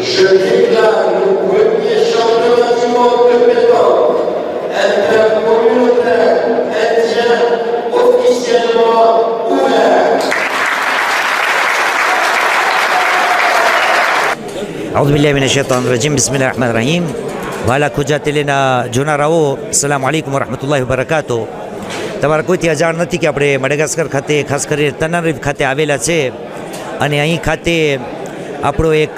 je déclare le premier championnat du monde de pétanque intercommunautaire indien officiellement ouvert. أعوذ بالله من الشيطان الرجيم بسم الله الرحمن الرحيم وعلى كوجاتلنا جوناراઓ અસલામુ અલૈકુમ વરહમતુલ્લાહિ વબરકાતુહ. તમારા કોઈથી અજાણ નથી કે આપણે મડગાસ્કર ખાતે ખાસ કરીને તનારીફ ખાતે આવેલા છે અને અહીં ખાતે આપણો એક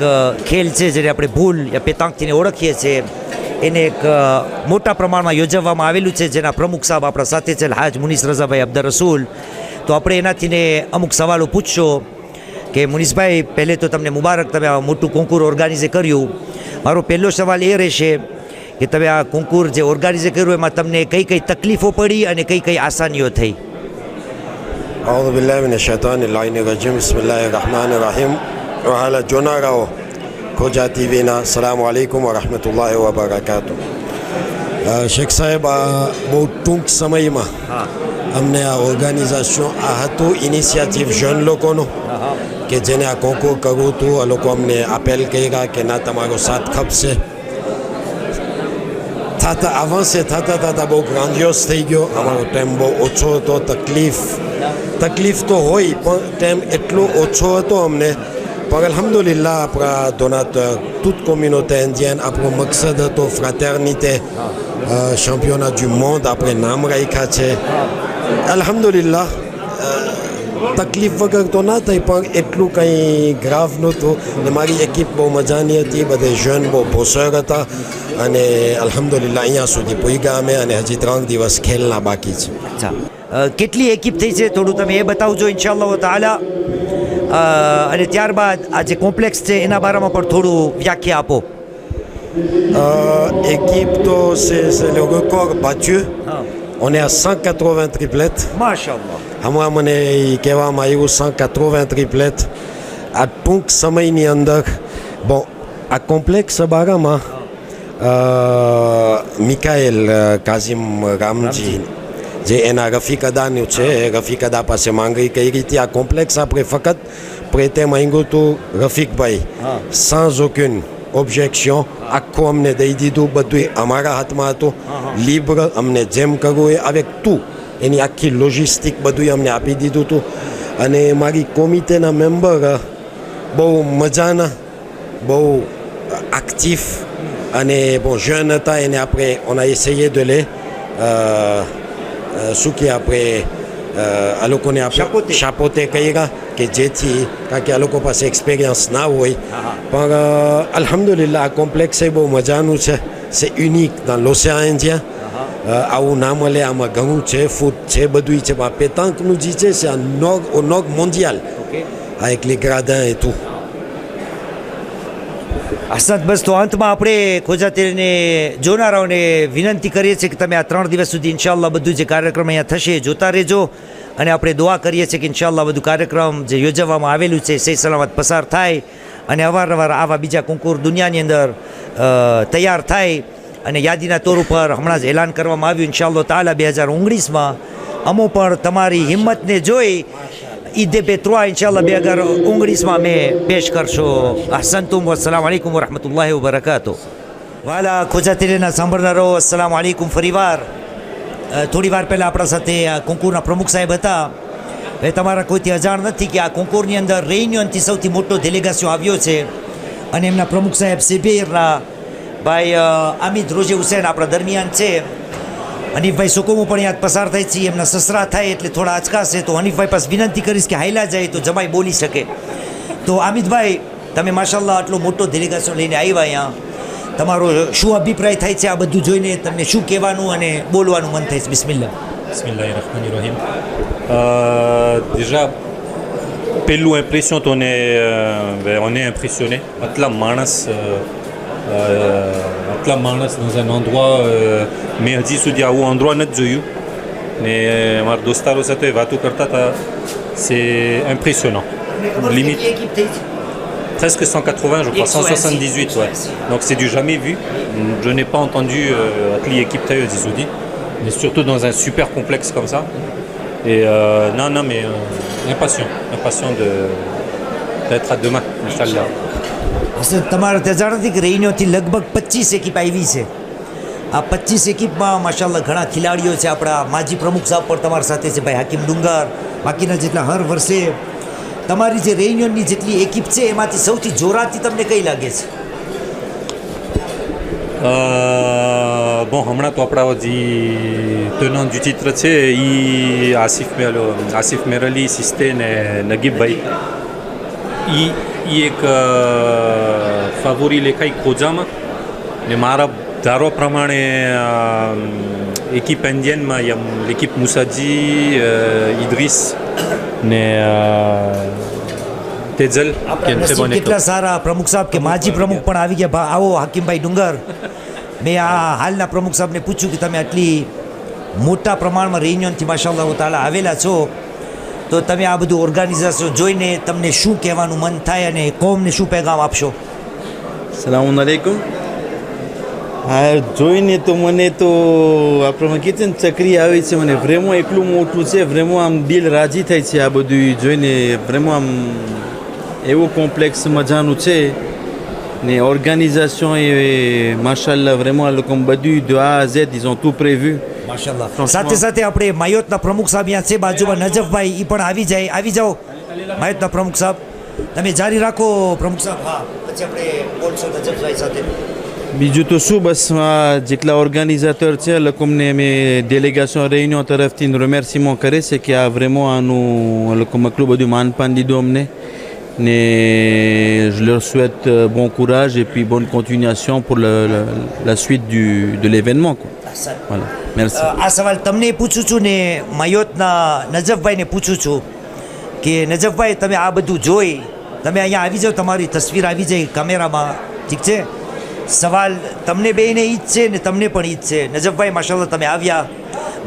ખેલ છે જેને આપણે ભૂલ યા પેતાંકથી ઓળખીએ છીએ એને એક મોટા પ્રમાણમાં યોજવામાં આવેલું છે જેના પ્રમુખ સાહેબ આપણા સાથે છે હાજ મુનીસ રઝાભાઈ અબ્દર રસૂલ. તો આપણે એનાથીને અમુક સવાલો પૂછશો કે મુનીસભાઈ પહેલે તો તમને મુબારક, તમે આ મોટું કોન્કુર ઓર્ગાનિઝે કર્યું. મારો પહેલો સવાલ એ રહેશે કે તમે આ કોન્કુર જે ઓર્ગાનિઝે કર્યું એમાં તમને કઈ કઈ તકલીફો પડી અને કઈ કઈ આસાનીઓ થઈ? أعوذ بالله من الشيطان اللعين الرجيم بسم الله الرحمن الرحيم وعلى جوناراو खोजा ટીવીના અસલામુ અલૈકુમ વરહમતુલ્લાહિ વબરકાતુહ. શેખ સાહેબ, આ બહુ ટૂંક સમયમાં અમને આ ઓર્ગાનિઝેશન આ હતું ઇનિશિયેટિવ જન લોકોનું કે જેને આ કોન્કુર કરવું હતું. આ લોકો અમને અપીલ કર્યા કે ના, તમારો સાથ ખપશે. થતા અવાન્સે થતાં બહુ ગ્રાન્ડિયોસ થઈ ગયો. અમારો ટાઈમ બહુ ઓછો હતો. તકલીફ તો હોય પણ ટાઈમ એટલો ઓછો હતો અમને. पर अल्हम्दुलिल्लाह अपना दोनाteur toute communauté indienne આપણો મકસદ હતો ફ્રાટર્નિté championnat du monde આપણે નામ રાખ્યા છે. અલ્હમ્દુલિલ્લાહ તકલીફ વગર તો ના થઈ પણ એટલું કંઈ ગ્રાફ નહોતું. ને મારી એકિપ બહુ મજાની હતી, બધે જન બહુ ભોસર હતા અને અલ્હમ્દુલિલ્લાહ અહીંયા સુધી પહોંચ્યા અમે અને હજી 3 દિવસ ખેલના બાકી છે. અચ્છા, કેટલી એકિપ થઈ છે થોડું તમે એ બતાવજો ઇન્શાઅલ્લાહ તાઆલા. અને ત્યારબાદ આ જે કોમ્પ્લેક્સ છે એના બારામાં પણ થોડું વ્યાખ્યા આપો. Équipe to c'est le record battu. On est à 180 triplettes. માશાઅલ્લાહ. હમણાં મને કહેવામાં આવ્યું 180 triplettes આ ટૂંક સમયની અંદર. bon આ કોમ્પ્લેક્સ બારામાં મિકાએલ કાઝિમ રામજી જે એના રફીક અદાનું છે, રફીક અદા પાસે માંગણી કરી હતી. આ કોમ્પ્લેક્સ આપણે ફક્ત પ્રેતે માંગ્યું હતું રફીકભાઈ, sans aucune objection. આખું અમને દઈ દીધું, બધું અમારા હાથમાં હતું. લીબ્ર અમને જેમ કરવું એ avec tout એની આખી લોજિસ્ટિક બધું અમને આપી દીધું હતું. અને મારી કોમિટેના મેમ્બર બહુ મજાના, બહુ એક્ટિવ અને બહુ જન હતા. એને આપણે on a essayé de les શું કે આપણે આ લોકોને આપણે શાપોતે કર્યા કે જેથી, કારણ કે આ લોકો પાસે એક્સપિરિયન્સ ના હોય. પણ અલ્હમ્દુલિલ્લાહ આ કોમ્પ્લેક્સ એ બહુ મજાનું છે. સે યુનિક dans l'océan Indien. આવું ના મળે. આમાં ઘણું છે, ફૂડ છે, બધું છે. આ પેતાંકનું જે છે c'est au nord mondial avec les gradins et tout. હસનત, બસ તો અંતમાં આપણે ખોજાતીને જોનારાઓને વિનંતી કરીએ છીએ કે તમે આ 3 દિવસ સુધી ઇન્શાઅલ્લાહ બધું જે કાર્યક્રમ અહીંયા થશે જોતા રહેજો. અને આપણે દુઆ કરીએ છીએ કે ઇન્શાઅલ્લાહ બધું કાર્યક્રમ જે યોજવામાં આવેલું છે સહી સલામત પસાર થાય અને અવારનવાર આવા બીજા કોન્કુર દુનિયાની અંદર તૈયાર થાય. અને યાદીના તોર ઉપર હમણાં જ એલાન કરવામાં આવ્યું ઇન્શાઅલ્લાહ તાઆલા 2019માં. અમો પણ તમારી હિંમતને જોઈ ઈદે બે 3 ઇન્શાઅલ્લાહ 2019માં મેં પેશ કરશો. અહસનતુમ વસ્સલામ અલૈકુમ વરહમતુલ્લાહિ વબરકાતુહ. વાલા ખોજાતીના સાંભળનારો અસલામ અલૈકુમ. ફરીવાર થોડી વાર પહેલાં આપણા સાથે આ કોન્કુરના પ્રમુખ સાહેબ હતા. એ તમારા કોઈથી અજાણ નથી કે આ કોન્કુરની અંદર રેયુનિયનથી સૌથી મોટો ડેલિગેશન આવ્યો છે અને એમના પ્રમુખ સાહેબ સિબિરના ભાઈ આમિદ રોજે હુસેન આપણા દરમિયાન છે. હનીફભાઈ સુકુમો પણ યાદ પસાર થાય છે, એમના સસરા થાય એટલે થોડા અચકાશે. તો હનીફભાઈ પાસે વિનંતી કરીશ કે હાઈલા જાય તો જમાઈ બોલી શકે. તો આમિદભાઈ, તમે માશાલ્લાહ આટલો મોટો ડેલિગેશન લઈને આવ્યા અહીંયા, તમારો શું અભિપ્રાય થાય છે આ બધું જોઈને? તમને શું કહેવાનું અને બોલવાનું મન થાય છે? બિસ્મિલ્લાહ. Bismillahirrahmanirrahim. Déjà, પહેલું impression તો on est impressionné. આટલા માણસ dans un endroit મેં હજી સુધી આવું endroit નથી જોયું ને મારા દોસ્તારો સાથે વાતો કરતા હતા. C'est impressionnant. Limite presque 180, je crois 178, ouais. Donc c'est du jamais vu. Je n'ai pas entendu atelier équipe taille hજી સુધી, mais surtout dans un super complexe comme ça. Et non mais impatient d'être à demain, Inch'Allah. તમારે ત્યાં જાણ નથી કે રેઈનોથી લગભગ 25 એકીપ આવી છે. આ 25 એકીપમાં માશાલ્લાહ ઘણા ખેલાડીઓ છે. આપણા માજી પ્રમુખ સાહેબ પણ તમારી સાથે છે, ભાઈ હાકીમ ડુંગર, બાકીના જેટલા હર વર્ષે તમારી જે રેઈનિયનની જેટલી એકીપ છે એમાંથી સૌથી જોરાથી તમને કઈ લાગે છે? Bon, હમણાં તો આપણા જે tenant du titre છે એ આસિફ મેરલી, સિસ્તે ને નગીબભાઈ એ એક ફેવરી લેખાય ખોજામાં ને મારા ધારો પ્રમાણે એકીપ ઇન્ડિયનમાં l'équipe મુસાજી, ઇદ્રીસ ને તેજલ કેટલા સારા પ્રમુખ સાહેબ કે માજી પ્રમુખ પણ આવી ગયા. આવો હાકીમભાઈ ડુંગર. મેં આ હાલના પ્રમુખ સાહેબને પૂછ્યું કે તમે આટલી મોટા પ્રમાણમાં રેયુનિયનથી માશાઅલ્લાહ તાલા આવેલા છો, તો તમે આ બધું ઓર્ગેનાઇઝેશન જોઈને તમને શું કહેવાનું મન થાય અને કોમને શું પેગામ આપશો? સલામ અલૈકુમ. હા, જોઈને તો મને તો આપણે કીધું ને ચકરી આવી છે. મને વ્રેમો એટલું મોટું છે, વ્રેમો આમ દિલ રાજી થાય છે આ બધું જોઈને. વ્રેમો આમ એવું કોમ્પ્લેક્સ મજાનું છે ને ઓર્ગેનાઇઝેશન એ માશાલ્લાહ vraiment લોકો બધું de A à Z ils ont tout prévu. માશાલ્લાહ. સાથે સાથે આપણે માયોતના પ્રમુખ સાહેબ અહીંયા છે બાજુમાં, નજફભાઈ, એ પણ આવી જાઓ માયોતના પ્રમુખ સાહેબ. તમે જારી રાખો પ્રમુખ સાહેબ. હા, પછી આપણે બોલશો નજફભાઈ સાથે. બીજું તો શું, બસ જેટલા ઓર્ગેનાઇઝેટર છે લોકોને અમે ડેલિગેશન રેયુનિયન તરફથી રિમર્સીમેન્ટ કરે છે કે આ vraiment આનું લોકો એટલું બધું માનપાન દીધું અમને ને je leur souhaite bon courage et puis bonne continuation pour la suite de l'événement quoi. Voilà, merci. આ સવાલ તમને પૂછું છું ને માયોતના નજફભાઈને પૂછું છું કે નજફભાઈ, તમે આ બધું જોઈ, તમે અહીંયા આવી જાઓ, તમારી તસવીર આવી જાય કેમેરામાં, ઠીક છે? સવાલ તમને બેને ઈ જ છે ને તમને પણ ઈ જ છે. નજફભાઈ માશાલ્લાહ તમે આવ્યા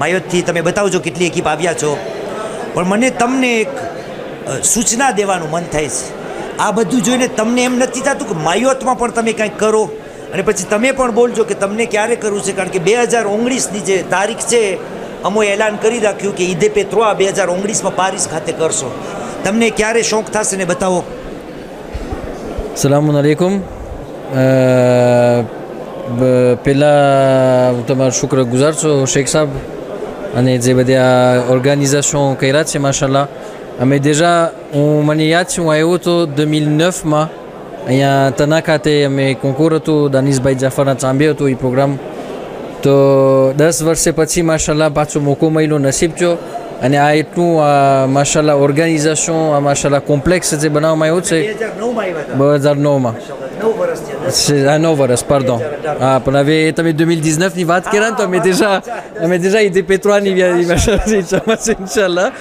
માયોતથી, તમે બતાવજો કેટલી એકીપ આવ્યા છો, પણ મને તમને એક સૂચના દેવાનું મન થાય છે. આ બધું જોઈને તમને એમ નથી થતું કે માયોતમાં પણ તમે કંઈક કરો અને પછી તમે પણ બોલજો કે તમને ક્યારે કરવું છે? કારણ કે 2019ની જે તારીખ છે અમોએ એલાન કરી રાખ્યું કે ઈદે પે ત્રોઆ 2019માં પારિસ ખાતે કરશો. તમને ક્યારે શોખ થશે ને બતાવો. સલામ અલૈકુમ. પહેલાં હું તમારો શુક્રગુજાર છું શેખ સાહેબ, અને જે બધા ઓર્ગેનાઇઝેશન કર્યા છે માશાલ્લાહ. અમે હું મને યાદ છે, હું આવ્યો હતો 2009માં અહીંયા તના ખાતે. અમે કોન્કોર હતું, દાનિશભાઈ જાફરના ચાંબે હતો એ પ્રોગ્રામ. તો 10 વર્ષે પછી માશાલ્લાહ પાછો મોકો મળ્યો, નસીબ છો. અને આ એટલું માશાલ્લાહ ઓર્ગેનાઇઝેશન, આ માશાલ્લાહ કોમ્પ્લેક્સ જે બનાવવામાં આવ્યો છે 2009માં. 9 વર્ષ પાર્ડon. હા, પણ હવે તમે 2019ની વાત કર્યા ને તો અમે déjà ઈદે પે ત્રોઆની ઇન્શાલ્લાહ.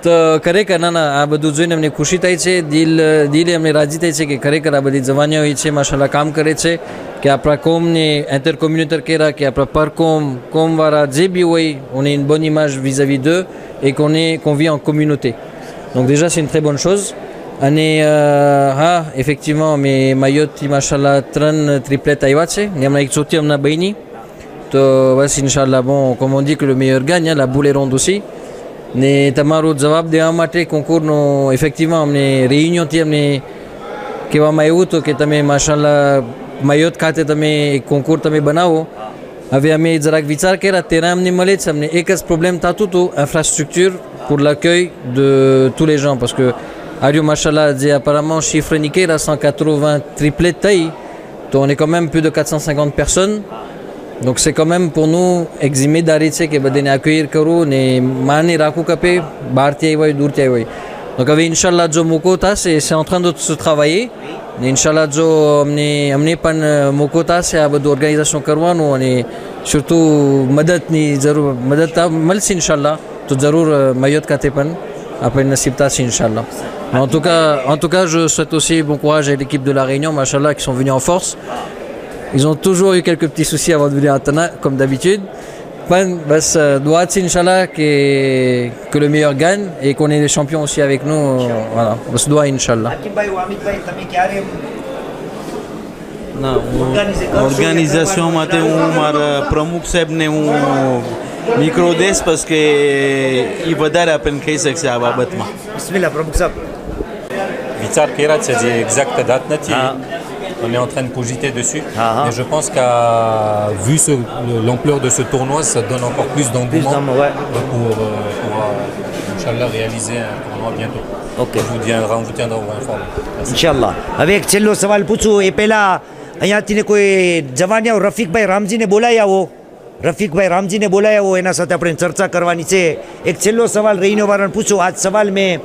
તો ખરેખર ના આ બધું જોઈને અમને ખુશી થાય છે, દિલે અમને રાજી થાય છે કે ખરેખર આ બધી જવાનીઓ હોય છે માશાલ્લાહ કામ કરે છે કે આપણા કોમને ઇન્ટર કોમ્યુનિટર કર્યા કે આપણા પર કોમવાળા જે બી હોય, on est une bonne image vis-à-vis d'eux et qu'on vit en communauté. Donc déjà c'est une très bonne chose. અને હા, effectivement મેં માયોતથી માશાલ્લાહ 3 ટ્રિપલેટ આવ્યા છે ને હમણાં એક ચોથી હમણાં બની. તો બસ ઇન્શાલ્લાહ, bon comme on dit que le meilleur gagne, la boule est ronde aussi. ને તમારો જવાબ દેવા માટે કોન્કોરનો ઇફેક્ટિવમાં અમને રેયુનિયનથી અમને કહેવામાં આવ્યું હતું કે તમે માશાલ્લાહ માયોત ખાતે તમે એક કોન્કોર તમે બનાવો. હવે અમે જરાક વિચાર કર્યા, તેના અમને મળે છે. અમને એક જ પ્રોબ્લેમ થતું હતું, infrastructure pour l'accueil de tous les gens, parce que Ario Machallah dit apparemment chiffre niqué, là 180 triplets taille, donc on est quand même plus de 450 personnes. Donc c'est quand même pour nous eximé d'arrêter que badene accueillir karo ne mane raku kape barti ay way durti ay way. Donc avec inchallah jo mokota c'est en train de se travailler. Ne inchallah jo amne pan mokota c'est à bad organisation karwanu અને surtout મદદની જરૂર મદદ મળશે inchallah તો જરૂર માયોત ખાતે પણ આપણે નસીબ થશે inchallah. En tout cas je souhaite aussi bon courage à l'équipe de la Réunion machallah qui sont venus en force. Ils ont toujours eu quelques petits soucis avant de venir à Tana, comme d'habitude. Bas, doit Inch'Allah que le meilleur gagne et qu'on ait les champions aussi avec nous. Voilà, bas doit Inch'Allah. Organisation માટે હું મારા પ્રમુખ સાહેબને હું micro દઈશ parce que એ વધારે આપણને કહી શકશે આ બાબતમાં. બિસ્મિલ્લાહ પ્રમુખ સાહેબ. વિચાર કર્યા છે, જે એક્ઝેક્ટ દાત નથી, On est en train de cogiter dessus. Ah. Mais je pense qu'à vu l'ampleur de ce tournoi, ça donne encore plus d'engouement ouais. pour Inch'Allah, réaliser un tournoi bientôt. Ok. On vous tiendra informé. Merci. ઇન્શાલ્લાહ હવે એક છેલ્લો સવાલ પૂછું એ પહેલાં અહીંયાથી કોઈ જવાની આવો રફીકભાઈ રામજીને બોલાવી આવો રફીકભાઈ રામજીને બોલાવી આવો એના સાથે આપણે ચર્ચા કરવાની છે એક છેલ્લો સવાલ રહીનો વાળાને પૂછું આજ સવાલ મેં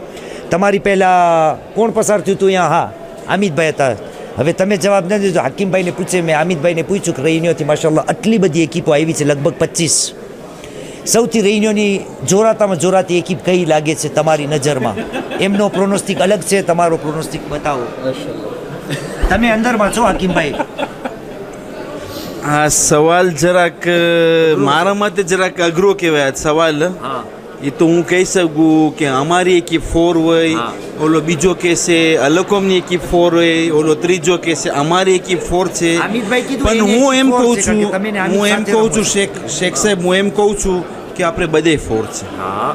તમારી પહેલાં કોણ પસાર થયું હતું અહીંયા હા આમિદભાઈ હતા હવે તમે જવાબ ન દીધો હાકીમભાઈને પૂછે મેં આમિદભાઈને પૂછ્યું કે રહીનોથી માશાલ્લાહ આટલી બધી એકીપો આવી છે લગભગ 25 સૌથી રહીનોની જોરાતામાં જોરાતી એકીપ કઈ લાગે છે તમારી નજરમાં એમનો પ્રોનોસ્ટિક અલગ છે તમારો પ્રોનોસ્ટિક બતાવો તમે અંદરમાં છો હાકીમભાઈ આ સવાલ જરાક મારા માટે જરાક અઘરો કહેવાય આ સવાલ હા એ તો હું કહી શકું કે અમારી એકી 4 હોય હા. ઓલો બીજો કહેશે અલકોમની એકી 4 હોય ઓલો ત્રીજો કહેશે અમારી એકી 4 છે આમિદભાઈ કીધું પણ એની હું એમ એકી 4 કહું છે, છું કારણ કે તમે ને આમિદ હું એમ સાથે કહું રમો છું શેખ સાહેબ હું એમ કહું છું કે આપણે બધે 4 છે હા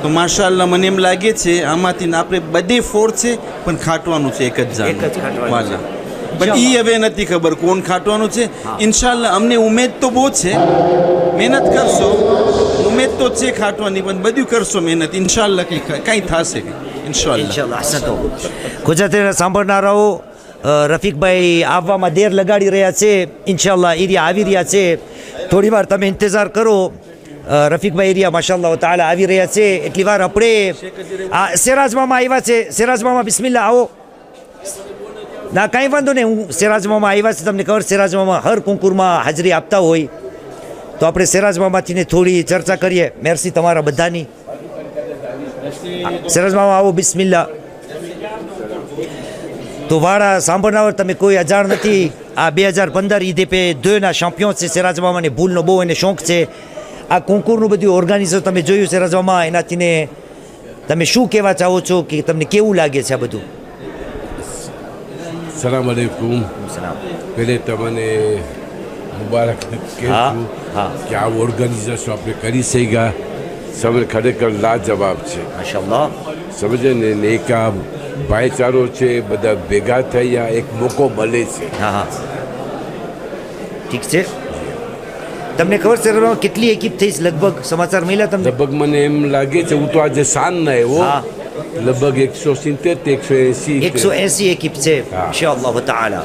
તો માશાઅલ્લાહ મને એમ લાગે છે આમાંથી ને આપણે બધે 4 છે પણ ખાટવાનું છે એક જ એક જ ખાટવાનું વાલા છે. પણ એ હવે નથી ખબર કોણ ખાટવાનું છે ઇન્શાલ્લાહ અમને ઉમેદ તો બહુ છે મહેનત કરશો ઉમેદ તો છે ખાટવાની પણ બધું કરશો મહેનત ઇન્શાલ્લાહ કંઈ થશે ઇન્શાલ્લાહ ઇન્શાલ્લાહ હસતો ગુજરાતીના સાંભળનારાઓ રફીકભાઈ આવવામાં દેર લગાડી રહ્યા છે ઇન્શાલ્લાહ એરિયા આવી રહ્યા છે થોડી વાર તમે ઇંતજાર કરો રફીકભાઈ એરિયા માશાલ્લાહ તાala આવી રહ્યા છે એટલી વાર આપણે આ સેરાજ મામા આવ્યા છે સેરાજ મામા બિસ્મિલ્લાહ આવો ના કાંઈ વાંધો નહીં હું સેરાજ મામા આવ્યા છે તમને ખબર સેરાજ મામા હર કુંકુરમાં હાજરી આપતા હોય તો આપણે સેરાજ મામાથીને થોડી ચર્ચા કરીએ મેરસી તમારા બધાની સેરાજ મામા આવો બિસ્મિલ્લાહ તો વાળા સાંભળનાર તમે કોઈ અજાણ નથી આ 2015 ઈદે પે દોના ચેમ્પિયન છે સેરાજ મામાને ભૂલનો બહુ એને શોખ છે આ કોન્કુરનું બધું ઓર્ગેનાઇઝર તમે જોયું સેરાજ મામા એનાથીને તમે શું કહેવા ચાહો છો કે તમને કેવું લાગે છે આ બધું સલામ અલૈકુમ પહેલે તમને મુબારક હા કહેશું હા કે આ ઓર્ગેનાઇઝેશન આપણે કરી શક્યા સમય ખરેખર લાજવાબ છે માશાલ્લાહ સમજે ને એક આ ભાઈચારો છે બધા ભેગા થયા એક મોકો મળે છે હા હા ઠીક છે તમને ખબર છે રમવામાં કેટલી એકીપ થઈ છે લગભગ સમાચાર મળ્યા તમને લગભગ મને એમ લાગે છે હું તો આજે સાંજ ના આવ્યો હા. લગભગ 170 180 180 એકીપ છે હા. ઇન્શાઅલ્લાહ તાઆલા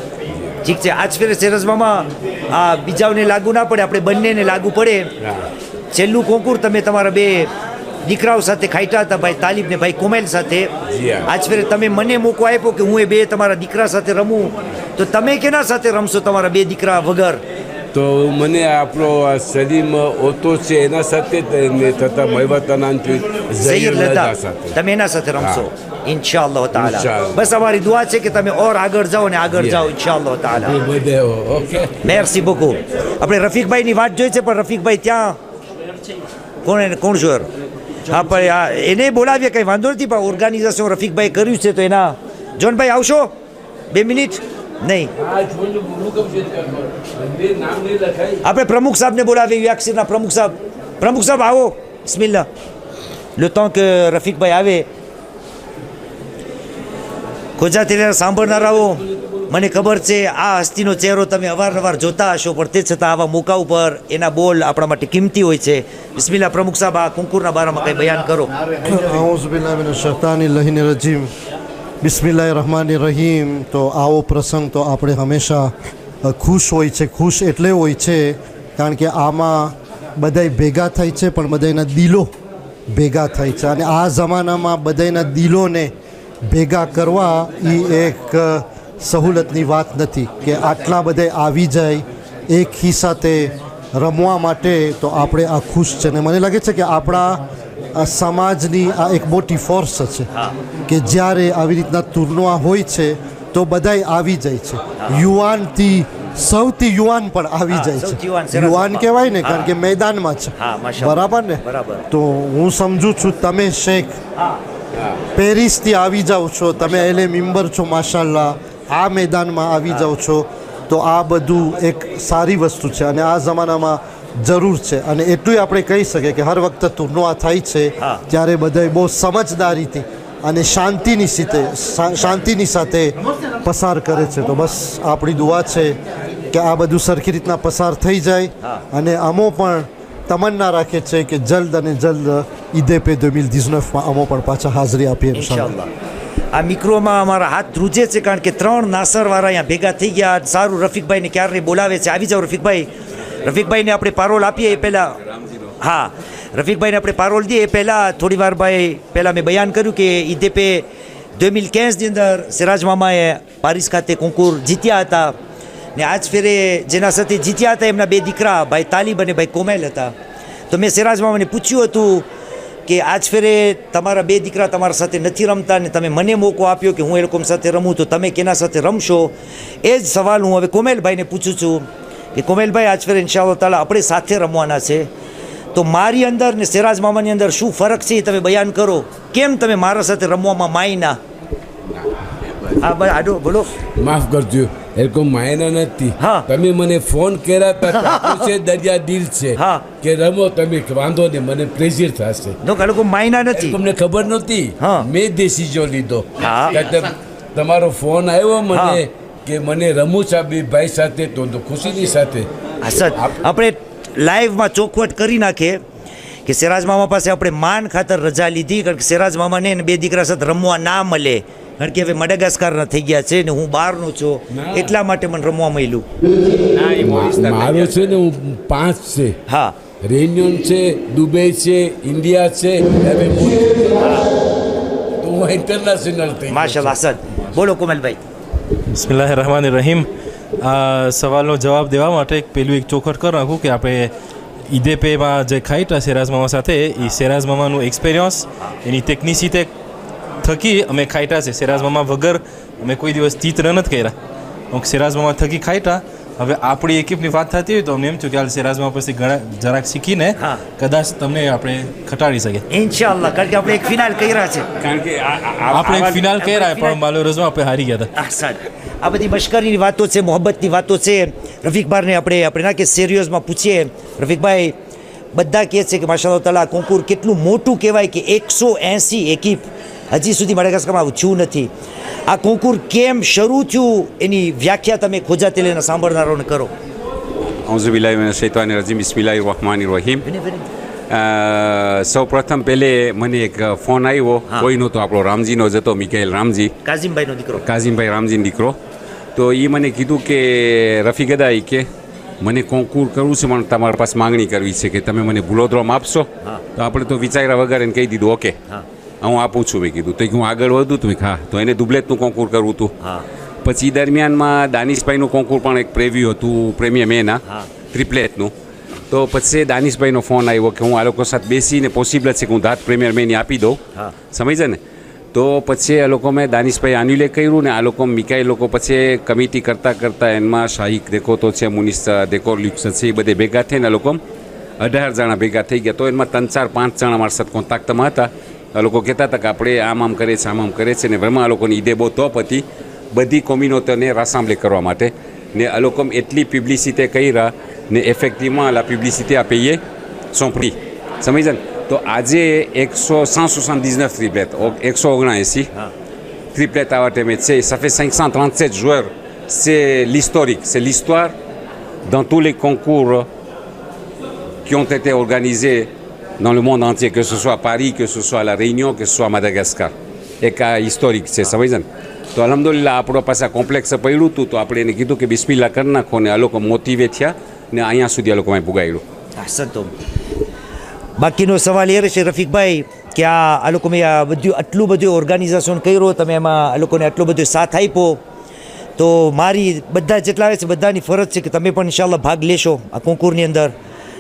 ઠીક છે આજ ફેરે સેરજમાં આ બીજાઓને લાગુ ના પડે આપણે બંનેને લાગુ પડે હા. છેલ્લું કોંકુર તમે તમારા બે દીકરાઓ સાથે ખાઈટા હતા ભાઈ તાલિબ ને ભાઈ કોમેલ સાથે જી હા. આજ ફેરે તમે મને મોકો આપ્યો કે હું એ બે તમારા દીકરા સાથે રમું તો તમે કેના સાથે રમશો તમારા બે દીકરા વગર તો મને આપણો આ સલીમ ઓતો છે એના સાથે ને તથા મહેવતનાન ઝહીર લદા લદા સાથે તમે એના સાથે રમશો ઇન્શાઅલ્લાહ તાઆલા ઇન્શાઅલ્લાહ. બસ અમારી દુઆ છે કે તમે ઓર આગળ જાઓ ને આગળ Yeah. જાઓ ઇન્શાઅલ્લાહ તાઆલા એ બધે ઓકે મેર્સી beaucoup આપણે રફીકભાઈની વાત જોઈ છે પણ રફીકભાઈ ત્યાં કોણ જોર હા પણ આ એને બોલાવીએ કંઈ વાંધો નથી પણ ઓર્ગેનાઇઝેશન રફીકભાઈ કર્યું છે તો એના જોનભાઈ આવશો 2 મિનિટ નહીં આપણે પ્રમુખ સાહેબને બોલાવીએ વ્યાક્ષીરના પ્રમુખ સાહેબ આવો બિસ્મિલ્લાહ લે temps કે રફીકભાઈ આવે ગુજરાતીના સાંભળનારાઓ મને ખબર છે આ હસ્તીનો ચહેરો તમે અવારનવાર જોતા હશો પણ તે છતાં આવા મોકા ઉપર એના બોલ આપણા માટે કિંમતી હોય છે બિસ્મિલ્લાહ પ્રમુખ સાહેબ આ કુંકુરના બારામાં કંઈ બયાન કરો રજીમ બિસ્મિલ્લાહ રહમાન રહીમ તો આવો પ્રસંગ તો આપણે હંમેશા ખુશ હોય છે ખુશ એટલે હોય છે કારણ કે આમાં બધાય ભેગા થાય છે પણ બધાના દિલો ભેગા થાય છે અને આ જમાનામાં બધાના દિલોને ભેગા કરવા એ એક સહુલતની વાત નથી કે આટલા બધા આવી જાય એક સાથે રમવા માટે તો આપણે આ ખુશ છે ને મને લાગે છે કે આપણા આ સમાજની આ એક મોટી ફોર્સ છે કે જ્યારે આવી રીતના ટુર્નવા હોય છે તો બધાય આવી જાય છે યુવાનથી સૌથી યુવાન પણ આવી જાય સૌથી છે યુવાન સરસ. યુવાન કહેવાય ને કારણ કે મેદાનમાં છે હા, માશાઅલ્લાહ. બરાબર ને બરાબર. તો હું સમજુ છું તમે શેખ પેરિસથી આવી જાઓ છો તમે એલે મિમ્બર છો માશાલ્લાહ આ મેદાનમાં આવી જાઓ છો તો આ બધું એક સારી વસ્તુ છે અને આ જમાનામાં જરૂર છે અને એટલું આપણે કહી શકીએ કે હર વખતે ટુર્નવા થાય છે હા. ત્યારે બધાય બહુ સમજદારીથી અને શાંતિની સાથે પસાર કરે છે. તો બસ આપણી દુઆ છે કે આ બધું સરખી રીતના પસાર થઈ જાય અને અમો પણ તમન્ના રાખે છે કે જલ્દ અને જલ્દ ઈદે પે 2019માં અમો પણ પાછા હાજરી આપીએ ઇન્શાલ્લાહ. આ મિક્રોમાં અમારા હાથ ધ્રુજે છે કારણ કે 3 નાસરવાળા અહીંયા ભેગા થઈ ગયા. સારું, રફીકભાઈને ક્યારે બોલાવે છે. આવી જાઓ રફીકભાઈ. રફીકભાઈને આપણે પારોલ આપીએ એ પહેલાં. હા, રફીકભાઈને આપણે પારોલ દઈએ એ પહેલાં થોડી વાર પહેલાં મેં બયાન કર્યું કે ઈદે પે 2015ની અંદર સિરાજ મામાએ પારિસ ખાતે કોન્કુર જીત્યા હતા ને આજ ફેરે જેના સાથે જીત્યા હતા એમના 2 દીકરા ભાઈ તાલિબ અને ભાઈ કોમેલ હતા. તો મેં સિરાજ મામાને પૂછ્યું હતું કે આજ ફેરે તમારા 2 દીકરા તમારા સાથે નથી રમતા ને તમે મને મોકો આપ્યો કે હું એ લોકો સાથે રમું, તો તમે કેના સાથે રમશો? એ જ સવાલ હું હવે કોમેલભાઈને પૂછું છું કે કોમેલભાઈ આજ ફેરે ઇન્શાઅલ્લાહ તાલા આપણે સાથે રમવાના છે, તો મારી અંદર ને સિરાજ મામાની અંદર શું ફરક છે એ તમે બયાન કરો. કેમ તમે મારા સાથે રમવામાં માયના? હા ભાઈ આડો બોલો. માફ કરજો, એ લોકો માયના નથી. હા. તમે મને ફોન કર્યા હતા, ટાપુ છે દરિયા દિલ છે હા. કે રમો તમે, વાંધો નહીં, મને પ્રેશર થશે. નો આ લોકો માયના નથી. તમને ખબર નહોતી. હા. મેં ડિસિઝન લીધો. હા. કે તમારો ફોન આવ્યો મને હા. કે મને રમવું છે બે ભાઈ સાથે, તો ખુશીની સાથે. અસદ આપણે લાઈવમાં ચોખવટ કરી નાખીએ કે સિરાજ મામા પાસે આપણે માન ખાતર રજા લીધી કારણ કે સિરાજ મામાને 2 દીકરા સાથે રમવા ના મળે કારણ કે હવે મડગાસ્કારના થઈ ગયા છે ને હું બહારનો છું એટલા માટે મને રમવા મળ્યું. મારો છે ને હું 5 છે. હા, રેન્યુન છે, દુબઈ છે, ઇન્ડિયા છે, હવે તો હું ઇન્ટરનેશનલ થઈ. માશાલ્લાહ. અસદ બોલો કોમલભાઈ. બિસ્મિલ્લાહિર રહેમાનિર રહીમ. આ સવાલનો જવાબ દેવા માટે પહેલું એક ચોખવટ કરી નાખું કે આપણે ઈદે પેમાં જે ખાઈટા સિરાજ મામા સાથે એ સિરાજ મામાનું એક્સપિરિયન્સ એની ટેકનિસિટી થકી અમે ખાઈટા છે. સિરાજ મામા વગર અમે કોઈ દિવસ ચિત્ર નથી કર્યા. સિરાજ મામા થકી ખાઈટા. હવે આપણી એકિપની વાત થતી હોય તો અમને એમ થયું કે હાલ સિરાજ મામા પછી જરાક શીખીને કદાચ તમને આપણે ખટાડી શકીએ ઇન્શાઅલ્લાહ. કારણ કે આપણે એક ફિનાલ કર્યા છે. કારણ કે આપણે એક ફિનાલ કર્યા પણ માલો રઝમાં આપણે હારી ગયા હતા. અસદ આ બધી મશ્કરીની વાતો છે, મોહબ્બતની વાતો છે. રફીકભાઈને આપણે ના કે સિરિયસમાં પૂછીએ. રફીકભાઈ, બધા કહે છે કે માશાઅલ્લાહ તાલા કોન્કુર કેટલું મોટું કહેવાય કે 180 એકિપ હજી સુધી મડગાસ્કરમાં આવું થયું નથી. આ કોન્કુર કેમ શરૂ થયું એની વ્યાખ્યા તમે ખોજા તેલેના સાંભળનારોને કરો. औज़ु बिल्लाहि मिनश शैतानिर रजीम, बिस्मिल्लाहिर रहमानिर रहीम. સૌ પ્રથમ પહેલે મને એક ફોન આવ્યો, કોઈ નહોતો, આપણો રામજીનો જ હતો, મિકાએલ રામજી, કાઝિમભાઈનો દીકરો, કાઝિમભાઈ રામજીનો દીકરો. તો એ મને કીધું કે રફીક અદાઈ કે મને કોન્કુર કરવું છે, મને તમારા પાસે માંગણી કરવી છે કે તમે મને ભૂલોદ્રોમ આપશો? તો આપણે તો વિચાર્યા વગર એને કહી દીધું ઓકે હું આપું છું. મેં કીધું તો હું આગળ વધું તું. હા, તો એને દુબલેતનું કોન્કુર કરવું હતું. પછી દરમિયાનમાં દાનિશભાઈનું કોન્કુર પણ એક પ્રેવ્યુ હતું પ્રીમિયમ એના ટ્રિપલેટનું. તો પછી દાનિશભાઈનો ફોન આવ્યો કે હું આ લોકો સાથે બેસીને પોસિબલ છે કે હું ધાત પ્રીમિયર મેની આપી દઉં, સમજે ને. તો પછી આ લોકો મેં દાનિશભાઈ આન્યુલે કર્યું ને આ લોકો મિકાઈ લોકો પછી કમિટી કરતાં એમાં શાહિક દેખો તો છે, મુનિસ દેખો લ્યુક્સ છે, એ બધે ભેગા થઈને આ લોકો 18 જણા ભેગા થઈ ગયા. તો એમાં 3, 4, 5 જણા મારા સાથે કોન્ટેક્ટમાં હતા. આ લોકો કહેતા હતા કે આપણે આમ કરે છે, આમ કરે છે ને vraiment આ લોકોની ઈદે બહુ ટોપ હતી બધી કોમ્યુનિટીને રાસામ્બલે કરવા માટે ને આ લોકો એટલી પબ્લિસિટી કર્યા ને ઇફેક્ટિવમાં la publicité a payé son prix, સમજ્યા ને. તો આજે 179 triplettes, 179 triplettes à Watemé, ça fait 537 joueurs. C'est l'historique, c'est l'histoire dans tous les concours qui ont été organisés dans le monde entier, que ce soit à Paris, que ce soit à La Réunion, que ce soit à Madagascar. એક આ historic છે, સમજ્યા ને. તો અલહમદુલિલ્લાહ આપણો પાસે complex પડ્યું હતું તો આપણે એને કીધું કે બિસ્મિલ્લાહ કરી નાખો ને આ લોકો મોટિવે થયા ને અહીંયા સુધી આ લોકો અહીં પુગાડ્યું. સંતો બાકીનો સવાલ એ રહેશે રફીકભાઈ કે આ લોકો મેં આ બધું આટલું બધું ઓર્ગેનાઇઝેશન કર્યું, તમે એમાં આ લોકોને આટલો બધો સાથ આપ્યો, તો મારી બધા જેટલા આવે છે બધાની ફરજ છે કે તમે પણ ઇન્શાલ્લાહ ભાગ લેશો આ કોન્કુરની અંદર.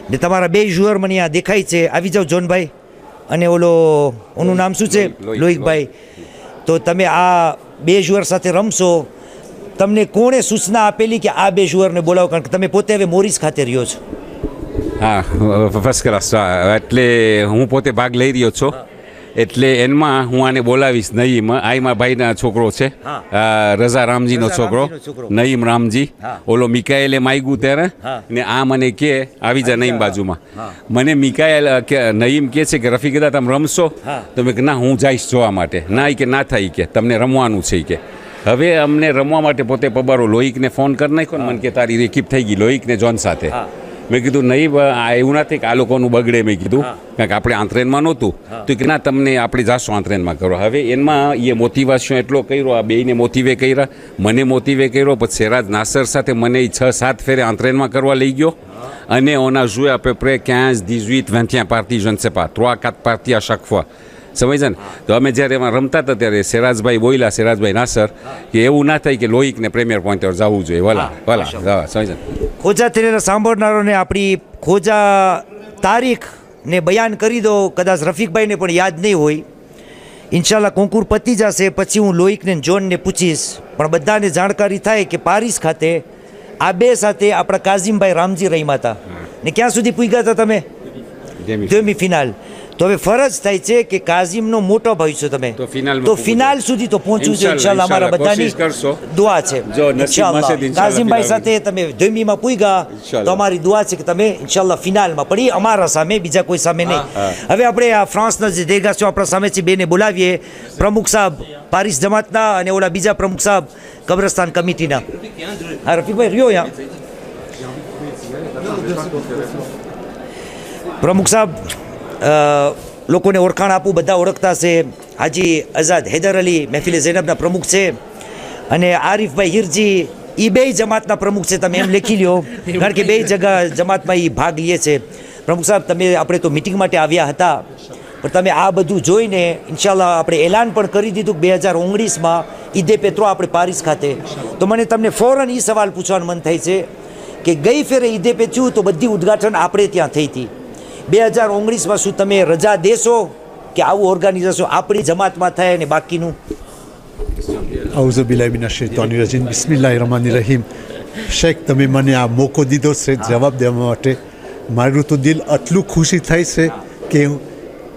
ને તમારા 2 જુઅર મને આ દેખાય છે, આવી જાઓ જોનભાઈ અને ઓનું નામ શું છે, લોહિકભાઈ. તો તમે આ 2 જુઅર સાથે રમશો. તમને કોણે સૂચના આપેલી કે આ 2 જુઅરને બોલાવો? કારણ કે તમે પોતે હવે મોરિસ ખાતે રહ્યો છો. હા, ફર્સ્ટ ક્લાસ. એટલે હું પોતે ભાગ લઈ રહ્યો છું. એટલે એમાં હું આને બોલાવીશ નઈમ. આ મારા ભાઈના છોકરો છે, રઝા રામજીનો છોકરો, નઈમ રામજી. ઓલો મિકાએલે માગ્યું ત્યારે ને આ મને કે આવી જા નઈમ બાજુમાં. મને મિકાએલ નઈમ કહે છે કે રફીક અદા તમે રમશો? તો મેં કે ના, હું જઈશ જોવા માટે. ના, કે ના થાય કે તમને રમવાનું છે કે. હવે અમને રમવા માટે પોતે પબારો લોહિકને ફોન કરી નાખ્યો ને મને કે તારી એકિપ થઈ ગઈ લોહિકને જોન સાથે મેં કીધું નહીં આ એવું નથી કે આ લોકોનું બગડે મેં કીધું કારણ કે આપણે આંતરેનમાં નહોતું તો કે ના તમને આપણે જાશું આંતરેનમાં કરો હવે એમાં એ મોટિવેશન એટલો કર્યો આ બેયને મોટિવે કર્યા મને મોટિવે કર્યો પછી સેરાજ નાસર સાથે મને 6-7 ફેરે આંતરેનમાં કરવા લઈ ગયો અને on a joué à peu près 15, 18, 21 parties, je ne sais pas, 3-4 parties à chaque fois. સમજ્યા ને તો અમે જ્યારે એમાં રમતા હતા ત્યારે સેરાજભાઈ બોલ્યા સેરાજભાઈ નાસર કે એવું ના થાય કે લોહિકને પ્રીમિયર પોઈન્ટ પર જવું જોઈએ સમજ્યા ખોજા તેને સાંભળનારોને આપણી ખોજા તારીખને બયાન કરી દો કદાચ રફીકભાઈને પણ યાદ નહીં હોય ઇન્શાલ્લાહ કોન્કુર પતી જશે પછી હું લોહિકને જોનને પૂછીશ પણ બધાને જાણકારી થાય કે પારીસ ખાતે આ બે સાથે આપણા કાઝીમભાઈ રામજી રહીમાં હતા ને ક્યાં સુધી પૂગ્યા હતા તમે ડેમી ફિનાલ તો હવે ફરજ થાય છે કે કાઝીમનો મોટો ભાઈ છો તમે તો ફિનાલ સુધી તો પહોંચવું છે ઇન્શાલ્લાહ અમારા બધાની દુઆ છે ઇન્શાલ્લાહ કાઝીમભાઈ સાથે તમે ડેમીમાં પૂગ્યા તો અમારી દુઆ છે કે તમે ઇન્શાલ્લાહ ફિનાલમાં પડી અમારા સામે બીજા કોઈ સામે નહીં હવે આપણે આ ફ્રાન્સના જે દેગા છો આપણા સામે છે બેને બોલાવીએ પ્રમુખ સાહેબ પારીસ જમાતના અને ઓલા બીજા પ્રમુખ સાહેબ કબ્રસ્તાન કમિટીના હા રફીકભાઈ રહ્યો યા પ્રમુખ સાહેબ લોકોને ઓળખાણ આપું બધા ઓળખતા છે હાજી આઝાદ હૈદર અલી મહેફિલે ઝૈનબના પ્રમુખ છે અને આરિફભાઈ હિરજી એ બે જમાતના પ્રમુખ છે તમે એમ લખી લ્યો કારણ કે બે જગા જમાતમાં એ ભાગ લે છે પ્રમુખ સાહેબ તમે આપણે તો મિટિંગ માટે આવ્યા હતા પણ તમે આ બધું જોઈને ઇન્શાલ્લાહ આપણે એલાન પણ કરી દીધું કે 2019માં ઈદે પેત્રો આપણે પારીસ ખાતે તો મને તમને ફોરન એ સવાલ પૂછવાનું મન થાય છે કે ગઈ ફેરે ઈદે પે થયું તો બધી ઉદ્ઘાટન આપણે ત્યાં થઈ હતી 2019માં શું તમે રજા દેશો કે આવું ઓર્ગેનાઇઝેશન આપણી જમાતમાં થાય અને બાકીનું આઉઝુ બિલ્લાહિ મિનશ શૈતાનિર રજીમ બિસ્મિલ્લાહિર રહમાનિર રહીમ શેખ તમે મને આ મોકો દીધો છે જવાબ દેવા માટે મારું તો દિલ આટલું ખુશી થાય છે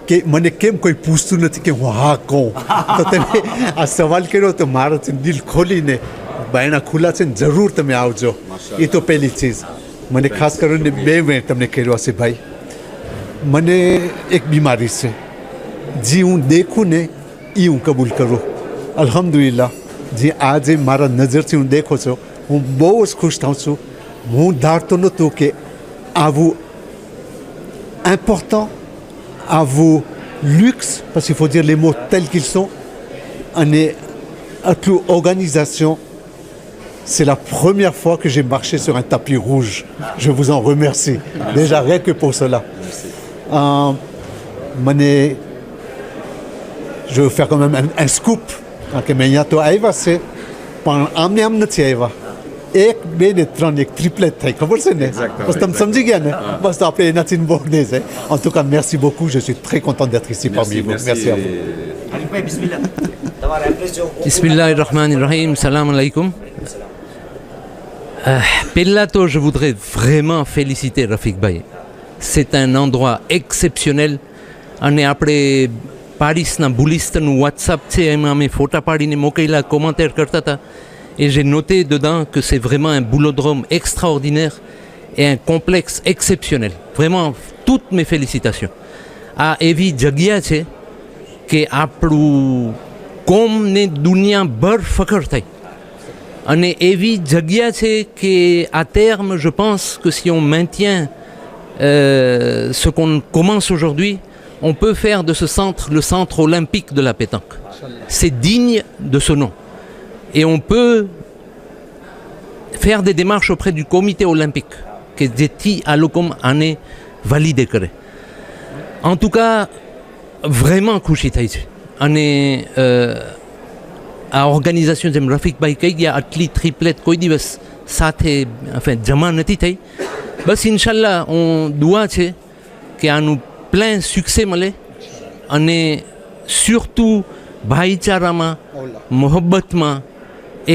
કે મને કેમ કોઈ પૂછતું નથી કે હું હા કહું તો તમે આ સવાલ કર્યો તો મારો દિલ ખોલીને બાયણા ખુલ્લા છે ને જરૂર તમે આવજો એ તો પહેલી ચીજ મને ખાસ કરીને 2 મિનિટ તમને કર્યો હશે ભાઈ મને એક બીમારી છે જે હું દેખું ને એ હું કબૂલ કરું અલ્હમ્દુલિલ્લાહ જે આજે મારા નજરથી હું દેખો છો હું બહુ જ ખુશ થાઉં છું હું ધારતો નહોતું કે આવું important આવું luxe parce qu'il faut dire les mots tels qu'ils sont અને આટલું organisation c'est la première fois que j'ai marché sur un tapis rouge je vous en remercie déjà rien que pour cela je veux faire quand même un scoop que મેં અહીંયા તો આવ્યા છે પણ આમ નથી આવ્યા 1, 2 ને 3 એક ટ્રિપલેટ થાય ખબર છે ને બસ તમે સમજી ગયા ને બસ તો આપણે એનાથી બોર્ડે છે en tout cas merci beaucoup je suis très content d'être ici parmi vous merci à vous Bismillahirrahmanirrahim salam alaikum Pellato je voudrais vraiment féliciter Rafik Bhai c'est un endroit exceptionnel અને આપણે પારિસના બુલિસ્ટનું WhatsApp છે એમાં અમે ફોટા પાડીને મોકલેલા કોમેન્ટેર કરતા હતા et j'ai noté dedans que c'est vraiment un boulodrome extraordinaire et un complexe exceptionnel vraiment toutes mes félicitations આ એવી જગ્યા છે કે આપણું કોમને દુનિયાભર ફખર થાય અને એવી જગ્યા છે કે à terme je pense que si on maintient ce qu'on commence aujourd'hui on peut faire de ce centre le centre olympique de la pétanque. C'est digne de ce nom. Et on peut faire des démarches auprès du comité olympique que Zeti Alokom ane validé करे. En tout cas, vraiment ખુશી થઈ છે અને આ organisation જેમ રફીકભાઈ કહી ગયા આટલી ટ્રિપલેટ કોઈ દિવસ સાથે જમા નથી થઈ બસ ઇન્શાલ્લાહ હું દુઆ છે કે આનું plein succès મળે અને surtout ભાઈચારામાં મોહબ્બતમાં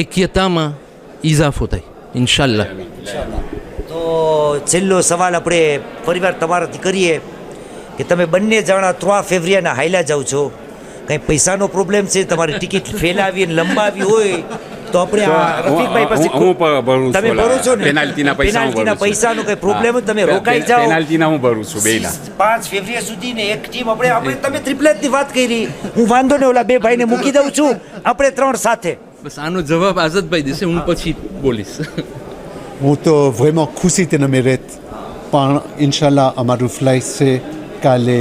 એકતામાં ઇજાફો થાય ઇન્શાલ્લાહ તો છેલ્લો સવાલ આપણે ફરીવાર તમારાથી કરીએ કે તમે બંને જણા 3 ફેબ્રુઆરીના હાઈલા જાવ છો કંઈ પૈસાનો પ્રોબ્લેમ છે તમારી ટિકિટ ફેલાવી અને લંબાવી હોય તો આપણે આ રફીકભાઈ પાસે તમે ભરો છો ને પેનાલ્ટીના પૈસાનો કઈ પ્રોબ્લેમ તમે રોકાઈ જાઓ પેનાલ્ટીના હું ભરું છું બેયના 5 ફેબ્રુઆરી સુધી ને એક ટીમ આપણે તમે ટ્રિપલેટની વાત કરી હું વાંધો ને ઓલા 2 ભાઈને મૂકી દઉં છું આપણે 3 સાથે બસ આનો જવાબ આઝાદભાઈ દેશે, હું પછી બોલીશ. હું તો vraiment ખુશીથી અમે રહેત પણ ઇન્શાલ્લાહ અમારું ફ્લાઇટ છે કાલે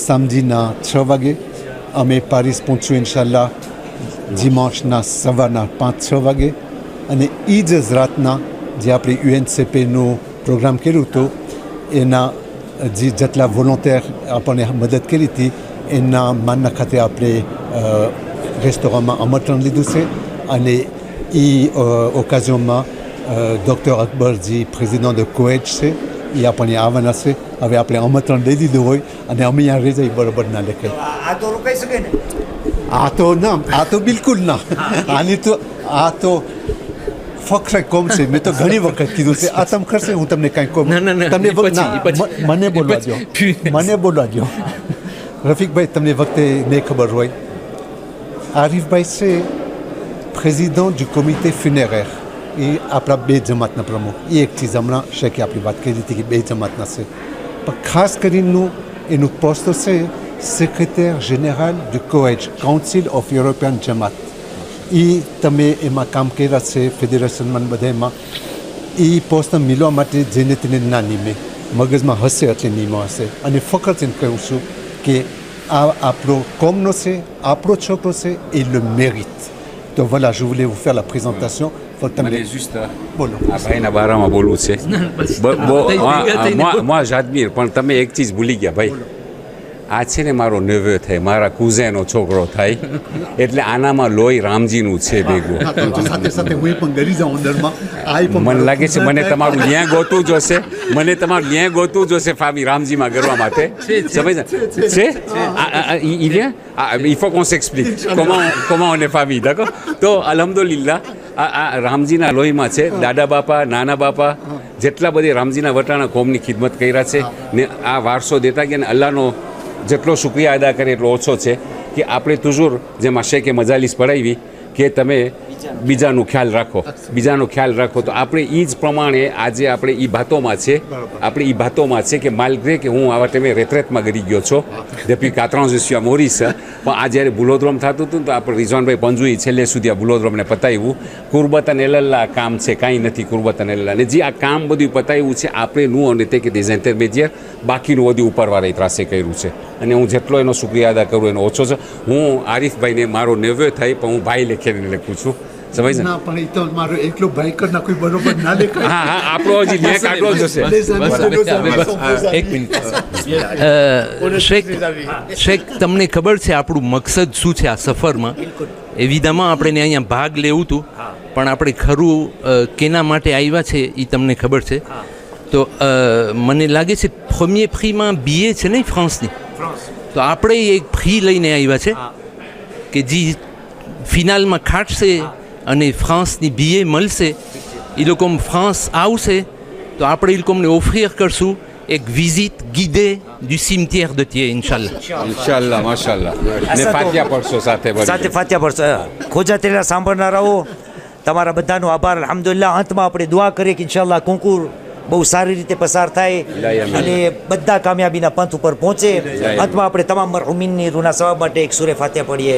સાંજના 6 વાગે. અમે પારિસ પહોંચશું ઇન્શાલ્લાહ dimancheના સવારના 5-6 વાગે અને એ જ રાતના જે આપણે UNCPનું પ્રોગ્રામ કર્યું હતું એના જે જેટલા વોલન્ટિયર આપણને મદદ કરી હતી એના માનના ખાતે આપણે રેસ્ટોરન્ટમાં આમંત્રણ લીધું છે અને એ ઓકેઝનમાં ડૉક્ટર અકબરજી પ્રેસિડન્ટ de કોએચ છે એ આપણને આવવાના છે. હવે આપણે આમંત્રણ દઈ દીધું હોય અને અમે અહીંયા રહી જઈએ બરાબર ના લેખાય. આ તો રોકાઈ શકે ને? આ તો બિલકુલ ના. આ તો ફક્ર કોમ છે. મેં તો ઘણી વખત કીધું છે. આ તમે કરશે હું તમને કાંઈ કહું. મને બોલવા દો. રફીકભાઈ તમને વખતે નહીં ખબર હોય, આરીફભાઈ છે પ્રેસિડન્ટ du comité funéraire. એ આપણા 2 જમાતના પ્રમુખ. એ એક ચીજ હમણાં શેખે આપણી વાત કરી હતી કે 2 જમાતના છે, પણ ખાસ કરીને એનું પોસ્ટ છે સેક્રેટાire général du COEJ, Council of European Jamaat. એ તમે એમાં કામ કર્યા છે ફેડરેશનમાં બધામાં. એ પોસ્ટ મિલવા માટે જેને તેને ના નિમે મગજમાં હશે એટલે નિમો હશે. અને ફક્ત એને કહું છું કે આ આપણો કોમનો છે, આપણો છોકરો છે et le mérite. Donc voilà, je voulais vous faire la présentation. મને juste આ ભાઈના બારામાં બોલવું છે. moi j'admire, પણ તમે એક ચીજ ભૂલી ગયા ભાઈ. આ છે ને મારો નેવ્યો થાય, મારા કુઝેનો છોકરો થાય, એટલે આનામાં લોહી રામજીનું છે ભેગું. મને લાગે છે મને તમારું ન્યાય ગોતું જોશે, ફામી રામજીમાં કરવા માટે. સમજ છે? Il faut qu'on s'explique comment on est famille, d'accord? તો અલ્હમ્દુલિલ્લાહ આ રામજીના લોહીમાં છે. દાદા બાપા, નાના બાપા જેટલા બધી રામજીના વટાણા કોમની ખિદમત કર્યા છે ને આ વારસો દેતા ગયા ને અલ્લાહનો જેટલો શુક્રિયા અદા કરે એટલો ઓછો છે કે આપણે તુજુર જેમાં શેખે મજાલીસ પડાવી કે તમે બીજાનું ખ્યાલ રાખો. તો આપણે એ જ પ્રમાણે આજે આપણે એ બાતોમાં છે કે માલગ્રે કે હું આવા ટાઈમે રેતરેતમાં ગરી ગયો છો depuis 4 ans je suis à Maurice, પણ આ જ્યારે બુલોદ્રોમ થતું હતું તો આપણે રિઝવાનભાઈ પંજુએ છેલ્લે સુધી આ બુલોદ્રોમને પતાવ્યું. કુરબતન એલલ્લા કામ છે, કાંઈ નથી કુરબતન એલલ્લા. અને જે આ કામ બધું પતાવ્યું છે આપણે નું અને તે કે des intermédiaires બાકીનું બધું ઉપરવાળા ત્રાસે કર્યું છે. અને હું જેટલો એનો શુક્રિયા અદા કરું એનો ઓછો છે. હું આરીફભાઈને મારો નેવ્યો થાય પણ હું ભાઈ લખીને લખું છું. સમજ ને? પણ એ તો મારો એકલો ભાઈ કરના કોઈ બરોબર ના દેખાય. હા આપણો હજી ન્યાય કાઢવો જશે. એક મિનિટ. શેખ તમને ખબર છે આપણું મકસદ શું છે આ સફરમાં? એવિદામાં આપણે અહીંયા ભાગ લેવું હતું, પણ આપણે ખરું કેના માટે આવ્યા છે એ તમને ખબર છે? તો મને લાગે છે પ્રીમિયર પ્રીમાં બીએ છે ને ફ્રાન્સની, તો આપણે એક ફી લઈને આવ્યા છે કે જે ફિનાલમાં ખાટશે અને ફ્રાન્સની બીએ મળશે. એ લોકો ફ્રાન્સ આવશે તો આપણે એ લોકોને ઓફર કરશું એક વિઝિટ ગીડે du cimetière de Thiers, ઇન્શાલ્લાહ માશાલ્લાહ. ને ફાતિહા પડશો સાથે ફાતિહા પડશો. ખોજાતેલા સાંભળનારાઓ તમારા બધાનો આભાર. અલ્હમ્દુલિલ્લાહ. અંતમાં આપણે દુઆ કરીએ કે ઇન્શાલ્લાહ કોંકુર બહુ સારી રીતે પસાર થાય અને બધા કામયાબીના પંથ ઉપર પહોંચે. અંતમાં આપણે તમામ મરહુમીનની રૂના સવાબ માટે એક સૂરે ફાતિહા પડીએ.